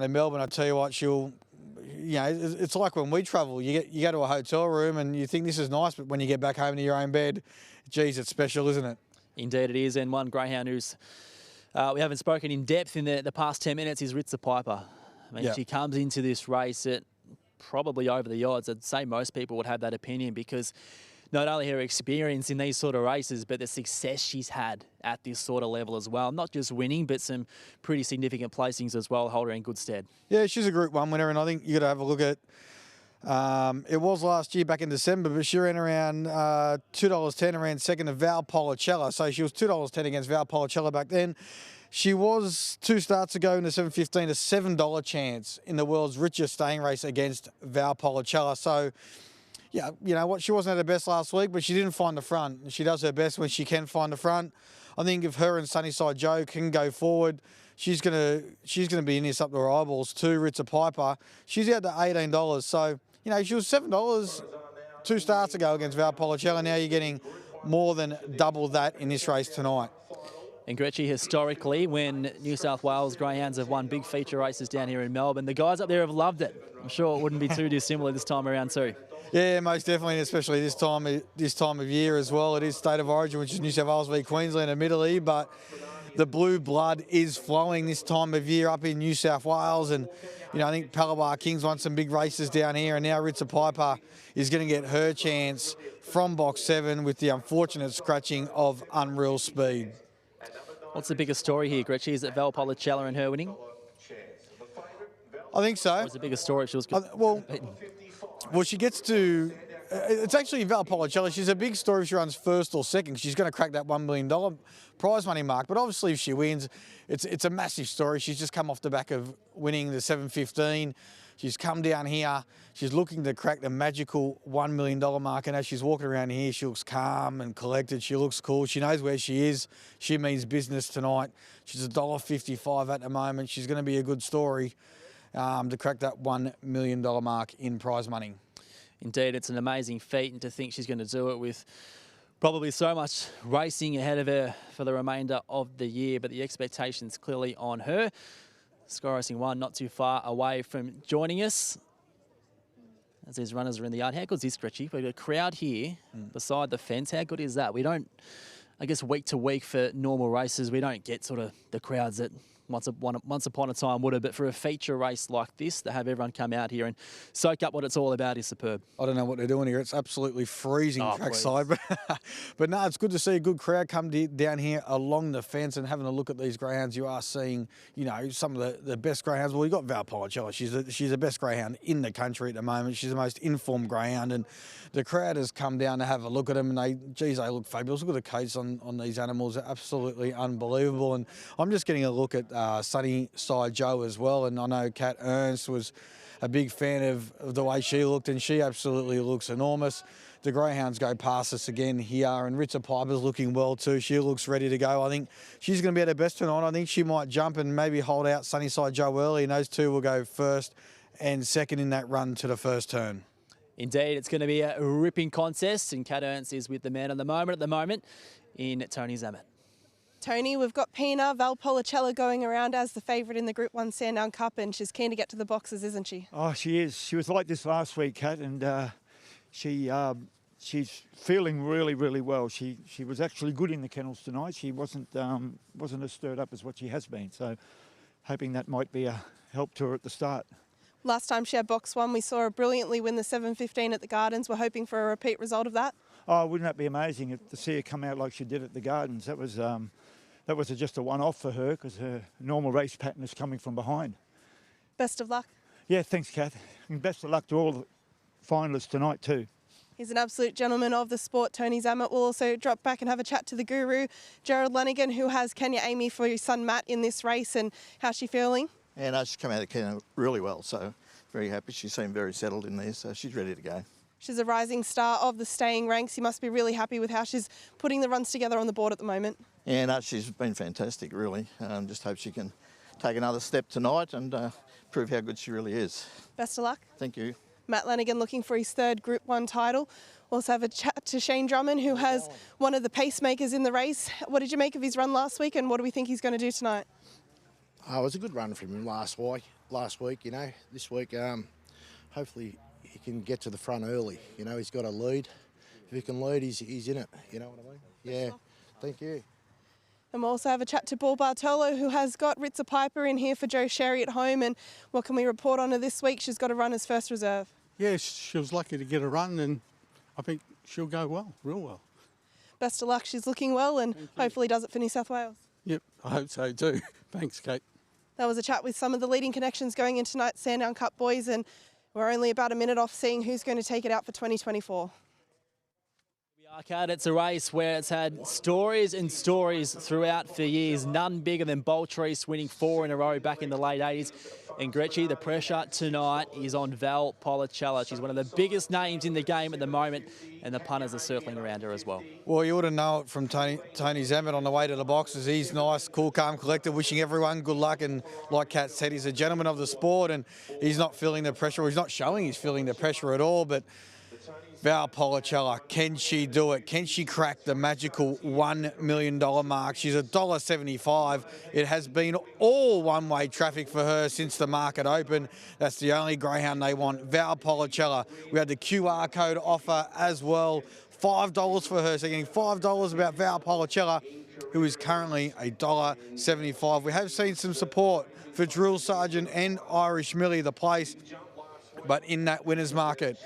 In Melbourne, I tell you what, it's like when we travel. You go to a hotel room and you think this is nice, but when you get back home to your own bed, geez, it's special, isn't it? Indeed it is, and one greyhound who's we haven't spoken in depth in the past 10 minutes is Ritza Piper. I mean, She comes into this race at probably over the odds. I'd say most people would have that opinion because not only her experience in these sort of races, but the success she's had at this sort of level as well. Not just winning, but some pretty significant placings as well, hold her in good stead. Yeah, she's a Group 1 winner, and I think you got to have a look at it was last year back in December, but she ran around $2.10 and ran second to Val Polla. So she was $2.10 against Val Polla back then. She was 2 starts ago in the 7.15, a $7 chance in the world's richest staying race against Val Polla. So, yeah, you know what? She wasn't at her best last week, but she didn't find the front. She does her best when she can find the front. I think if her and Sunnyside Joe can go forward, she's gonna be in this up to her eyeballs too. Ritza Piper, she's out to $18. So you know she was $7 2 starts ago against Val Polla. Now you're getting more than double that in this race tonight. And Gretchen, historically, when New South Wales greyhounds have won big feature races down here in Melbourne, the guys up there have loved it. I'm sure it wouldn't be too dissimilar this time around too. Yeah, most definitely, and especially this time of year as well. It is State of Origin, which is New South Wales v Queensland, admittedly, but the blue blood is flowing this time of year up in New South Wales. And, you know, I think Palabar Kings won some big races down here, and now Ritza Piper is going to get her chance from box 7 with the unfortunate scratching of Unreal Speed. What's the biggest story here, Gretchen? Is it Val Polla and her winning? I think so. Or is the biggest story if she was good? Well, she gets to... It's actually Val Polla. She's a big story if she runs first or second. She's going to crack that $1 million prize money mark. But obviously if she wins, it's a massive story. She's just come off the back of winning the 7.15. She's come down here. She's looking to crack the magical $1 million mark. And as she's walking around here, she looks calm and collected. She looks cool. She knows where she is. She means business tonight. She's $1.55 at the moment. She's going to be a good story to crack that $1 million mark in prize money. Indeed, it's an amazing feat, and to think she's going to do it with probably so much racing ahead of her for the remainder of the year, but the expectation's clearly on her. Sky Racing 1 not too far away from joining us as these runners are in the yard. How good is this, Gretchen? We've got a crowd here beside the fence. How good is that? We don't, I guess, week to week for normal races, we don't get sort of the crowds that once upon a time would have, but for a feature race like this, to have everyone come out here and soak up what it's all about is superb. I don't know what they're doing here. It's absolutely freezing trackside. But no, it's good to see a good crowd come down here along the fence and having a look at these greyhounds. You are seeing, you know, some of the best greyhounds. Well, you've got Val Polla. She's the best greyhound in the country at the moment. She's the most informed greyhound, and the crowd has come down to have a look at them, and they look fabulous. Look at the coats on these animals. They're absolutely unbelievable. And I'm just getting a look at Sunnyside Joe as well, and I know Kat Ernst was a big fan of the way she looked, and she absolutely looks enormous. The greyhounds go past us again here, and Ritza Piper's looking well too. She looks ready to go. I think she's going to be at her best tonight. I think she might jump and maybe hold out Sunnyside Joe early, and those two will go first and second in that run to the first turn. Indeed, it's going to be a ripping contest, and Kat Ernst is with the man at the moment in Tony Zammit. Tony, we've got Pina, Val Polla going around as the favourite in the Group 1 Sandown Cup, and she's keen to get to the boxes, isn't she? Oh, she is. She was like this last week, Kat, and she's feeling really, really well. She was actually good in the kennels tonight. She wasn't as stirred up as what she has been, so hoping that might be a help to her at the start. Last time she had box 1, we saw her brilliantly win the 7.15 at the Gardens. We're hoping for a repeat result of that. Oh, wouldn't that be amazing to see her come out like she did at the Gardens? That was just a one-off for her because her normal race pattern is coming from behind. Best of luck. Yeah, thanks, Kath. And best of luck to all the finalists tonight too. He's an absolute gentleman of the sport, Tony Zammit. We'll also drop back and have a chat to the guru, Gerald Lanigan, who has Kenya Amy for his son Matt in this race, and how's she feeling? Yeah, no, she's come out of Kenya really well, so very happy. She seemed very settled in there, so she's ready to go. She's a rising star of the staying ranks. You must be really happy with how she's putting the runs together on the board at the moment. Yeah, no, she's been fantastic, really. Just hope she can take another step tonight and prove how good she really is. Best of luck. Thank you. Matt Lanigan looking for his 3rd Group 1 title. We'll also have a chat to Shane Drummond, who has one of the pacemakers in the race. What did you make of his run last week, and what do we think he's going to do tonight? It was a good run from him last week. last week, you know. This week, hopefully he can get to the front early. You know, he's got a lead. If he can lead, he's in it. You know what I mean? Yeah. Thank you. And we'll also have a chat to Paul Bartolo, who has got Ritza Piper in here for Joe Sherry at home. And what can we report on her this week? She's got a run as first reserve. Yeah, she was lucky to get a run, and I think she'll go well, real well. Best of luck. She's looking well and hopefully does it for New South Wales. Yep, I hope so too. Thanks, Kate. That was a chat with some of the leading connections going into tonight's Sandown Cup, boys, and we're only about a minute off seeing who's going to take it out for 2024. Arcade, it's a race where it's had stories and stories throughout for years. None bigger than Boltreese winning 4 in a row back in the late 80s. And Gretchy, the pressure tonight is on Val Polla. She's one of the biggest names in the game at the moment, and the punters are circling around her as well. Well, you ought to know it from Tony Zammit on the way to the boxes. He's nice, cool, calm, collected, wishing everyone good luck. And like Kat said, he's a gentleman of the sport, and he's not feeling the pressure. He's not showing he's feeling the pressure at all, but Val Polla, can she do it? Can she crack the magical $1 million mark? She's $1.75. It has been all one-way traffic for her since the market opened. That's the only greyhound they want. Val Polla. We had the QR code offer as well. $5 for her. So getting $5 about Val Polla, who is currently $1.75. We have seen some support for Drill Sergeant and Irish Millie, the place, but in that winner's market,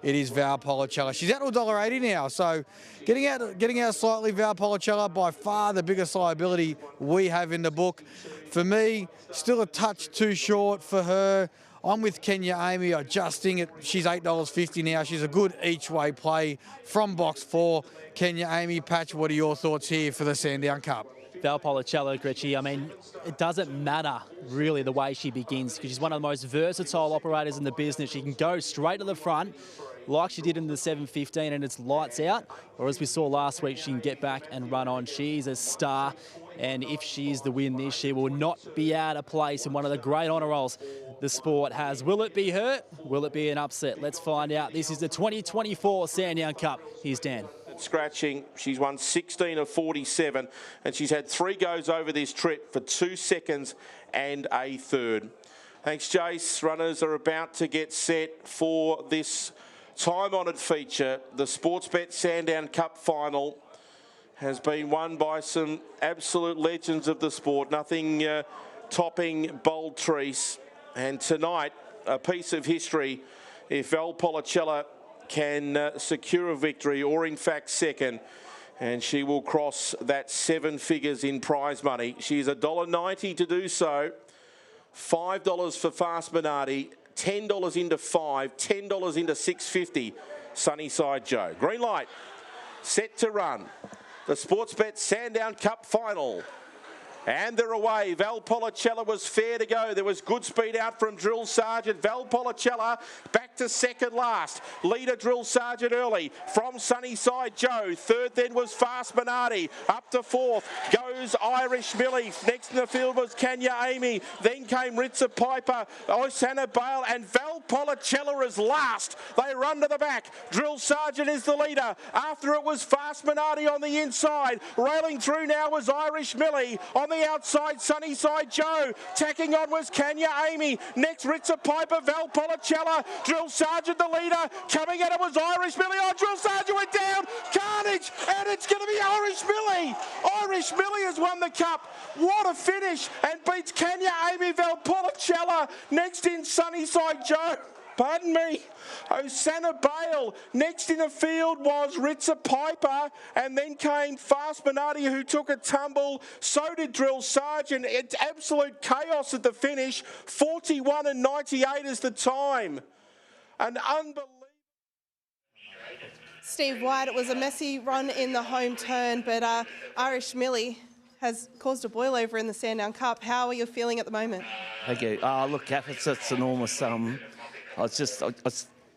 it is Val Polla. She's out to $1.80 now, so getting out slightly. Val Polla, by far the biggest liability we have in the book. For me, still a touch too short for her. I'm with Kenya Amy, adjusting it. She's $8.50 now. She's a good each-way play from box 4. Kenya Amy, Patch, what are your thoughts here for the Sandown Cup? Val Polla, Gretchy, I mean, it doesn't matter really the way she begins, because she's one of the most versatile operators in the business. She can go straight to the front, like she did in the 7:15, and it's lights out. Or as we saw last week, she can get back and run on. She's a star, and if she is the win this, she will not be out of place in one of the great honour rolls the sport has. Will it be her? Will it be an upset? Let's find out. This is the 2024 Sandown Cup. Here's Dan. Scratching, she's won 16 of 47, and she's had 3 goes over this trip for 2 seconds and a third. Thanks, Jace. Runners are about to get set for this time-honoured feature. The Sportsbet Sandown Cup final has been won by some absolute legends of the sport. Nothing topping Boltreese. And tonight, a piece of history. If Val Polla can secure a victory, or in fact second, and she will cross that 7 figures in prize money. She's $1.90 to do so. $5 for Fast Minardi. $10 into 5, $10 into 650. Sunnyside Joe. Green light, set to run. The Sportsbet Sandown Cup final. And they're away. Val Polla was fair to go. There was good speed out from Drill Sergeant. Val Polla back to second last. Leader Drill Sergeant early from Sunnyside Joe. Third then was Fast Minardi. Up to fourth goes Irish Millie. Next in the field was Kenya Amy. Then came Ritza Piper, Osana Bale, and Val Polla is last. They run to the back. Drill Sergeant is the leader. After it was Fast Minardi on the inside. Railing through now was Irish Millie. On the outside, Sunnyside Joe. Tacking on was Kenya Amy. Next, Ritza Piper, Val Polla, Drill Sergeant the leader. Coming at it was Irish Millie. Oh, Drill Sergeant went down. Carnage, and it's going to be Irish Millie. Irish Millie has won the cup. What a finish, and beats Kenya Amy, Val Polla. Next in Sunnyside Joe. Pardon me, Osana Bale. Next in the field was Ritza Piper, and then came Fast Minardi, who took a tumble. So did Drill Sergeant. It's absolute chaos at the finish. 41 and 98 is the time. An unbelievable. Steve White, it was a messy run in the home turn, but Irish Millie has caused a boil over in the Sandown Cup. How are you feeling at the moment? Thank you. Look, Kath, it's enormous.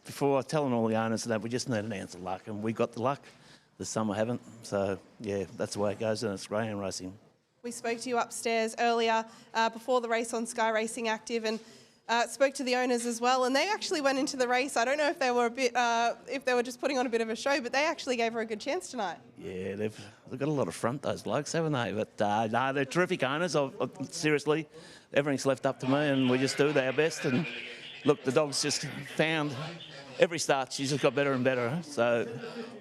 Before telling all the owners that we just need an ounce of luck, and we got the luck. The summer haven't. So, yeah, that's the way it goes, and it's greyhound racing. We spoke to you upstairs earlier before the race on Sky Racing Active, and spoke to the owners as well, and they actually went into the race. I don't know if they were if they were just putting on a bit of a show, but they actually gave her a good chance tonight. Yeah, they've got a lot of front, those blokes, haven't they? But no, they're terrific owners. Seriously, everything's left up to me, and we just do our best. And look, the dog's just found every start. She's just got better and better. So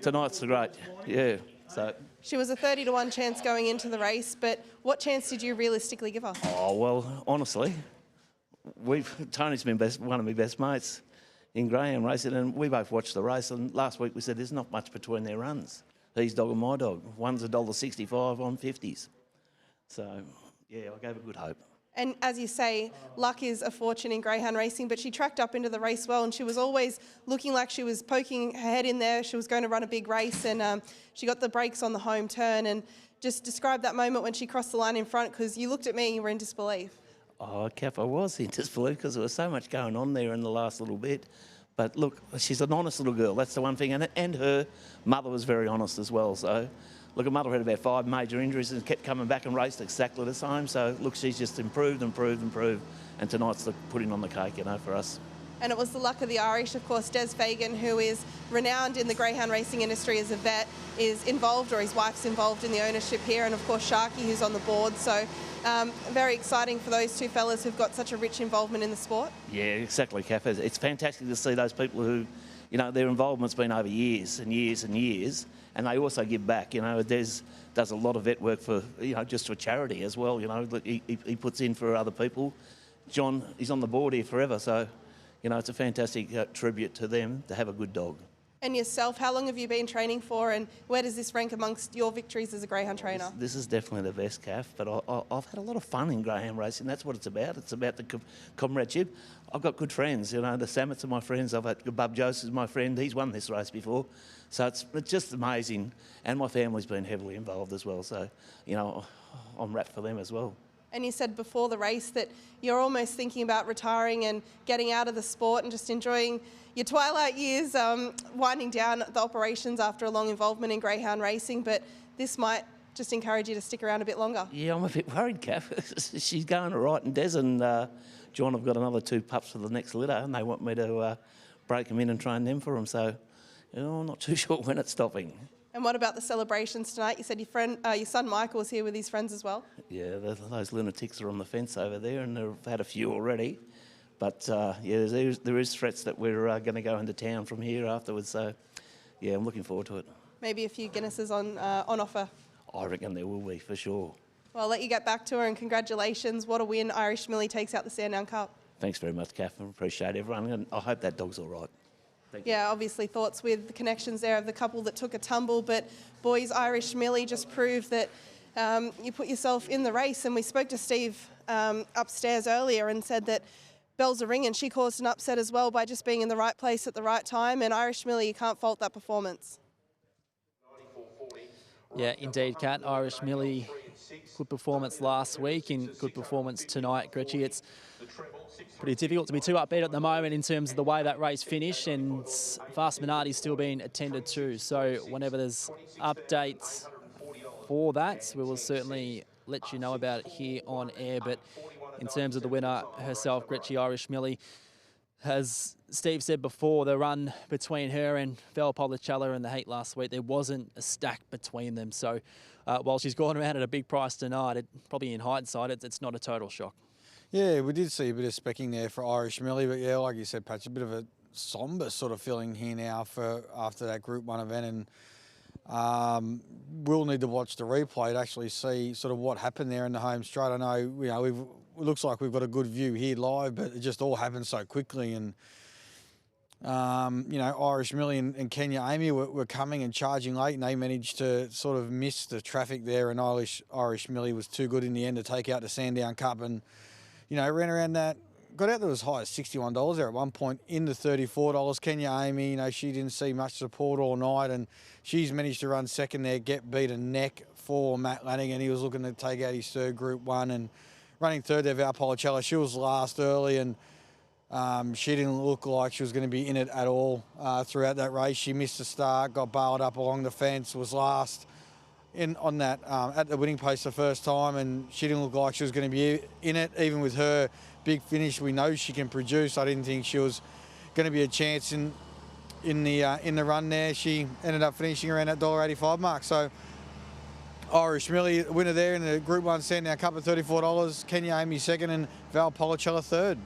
tonight's great. Yeah. So. She was a 30-to-1 chance going into the race, but what chance did you realistically give her? Oh well, honestly. Tony's been one of my best mates in greyhound racing, and we both watched the race. And last week we said there's not much between their runs. His dog and my dog. One's $1.65 on 50s. So yeah, I gave a good hope. And as you say, luck is a fortune in greyhound racing, but she tracked up into the race well, and she was always looking like she was poking her head in there. She was going to run a big race, and she got the brakes on the home turn. And just describe that moment when she crossed the line in front, because you looked at me and you were in disbelief. Oh, Kath, I was in disbelief because there was so much going on there in the last little bit. But look, she's an honest little girl. That's the one thing. And her mother was very honest as well. So, look, her mother had about 5 major injuries and kept coming back and raced exactly the same. So, look, she's just improved. And tonight's the pudding on the cake, for us. And it was the luck of the Irish, of course. Des Fagan, who is renowned in the greyhound racing industry as a vet, is involved, or his wife's involved in the ownership here. And, of course, Sharky, who's on the board. So, very exciting for those two fellas who've got such a rich involvement in the sport. Yeah, exactly, Kath. It's fantastic to see those people who, their involvement's been over years and years and years, and they also give back. Des does a lot of vet work for, just for charity as well. He puts in for other people. John, he's on the board here forever, so, it's a fantastic tribute to them to have a good dog. And yourself, how long have you been training for, and where does this rank amongst your victories as a greyhound trainer? This is definitely the best, Kath, but I've had a lot of fun in greyhound racing. That's what it's about. It's about the comradeship. I've got good friends. The Sammets are my friends. I've had Bub Joseph's my friend. He's won this race before. So it's just amazing. And my family's been heavily involved as well. So, I'm wrapped for them as well. And you said before the race that you're almost thinking about retiring and getting out of the sport and just enjoying your twilight years, winding down the operations after a long involvement in greyhound racing, but this might just encourage you to stick around a bit longer. Yeah, I'm a bit worried, Kath. She's going all right, and Des and John have got another 2 pups for the next litter, and they want me to break them in and train them for them, so I'm not too sure when it's stopping. And what about the celebrations tonight? You said your son Michael was here with his friends as well? Yeah, those lunatics are on the fence over there, and they've had a few already. But, yeah, there is threats that we're going to go into town from here afterwards. So, yeah, I'm looking forward to it. Maybe a few Guinnesses on offer? I reckon there will be, for sure. Well, I'll let you get back to her, and congratulations. What a win. Irish Millie takes out the Sandown Cup. Thanks very much, Kath. I appreciate everyone, and I hope that dog's all right. Yeah, obviously thoughts with the connections there of the couple that took a tumble, but boys, Irish Millie just proved that you put yourself in the race. And we spoke to Steve upstairs earlier and said that bells are ringing. She caused an upset as well by just being in the right place at the right time. And Irish Millie, you can't fault that performance. Yeah, indeed, Kat. Irish Millie, good performance last week and good performance tonight, Gretchy. It's pretty difficult to be too upbeat at the moment in terms of the way that race finished, and Fast Minardi's still being attended to. So whenever there's updates for that, we will certainly let you know about it here on air. But in terms of the winner herself, Gretchy, Irish Millie, as Steve said before, the run between her and Val Polla in the heat last week, there wasn't a stack between them. So while she's gone around at a big price tonight, probably in hindsight, it's not a total shock. Yeah, we did see a bit of specking there for Irish Millie, but yeah, like you said, Patch, a bit of a sombre sort of feeling here now after that Group 1 event, and we'll need to watch the replay to actually see sort of what happened there in the home straight. I know, it looks like we've got a good view here live, but it just all happened so quickly, and Irish Millie and Kenya Amy were coming and charging late, and they managed to sort of miss the traffic there, and Irish Millie was too good in the end to take out the Sandown Cup, and ran around that, got out there as high as $61 there at one point, into $34. Kenya Amy, she didn't see much support all night, and she's managed to run second there, get beaten neck for Matt Lanigan. He was looking to take out his third Group 1, and running third there, Val Polla. She was last early, and she didn't look like she was going to be in it at all throughout that race. She missed the start, got bailed up along the fence, was last on that at the winning post the first time, and she didn't look like she was going to be in it. Even with her big finish, we know she can produce. I didn't think she was going to be a chance in the run there. She ended up finishing around that $1.85 mark. So Irish Millie, winner there in the Group 1 Sandown Cup at $34. Kenya Amy second, and Val Polla third.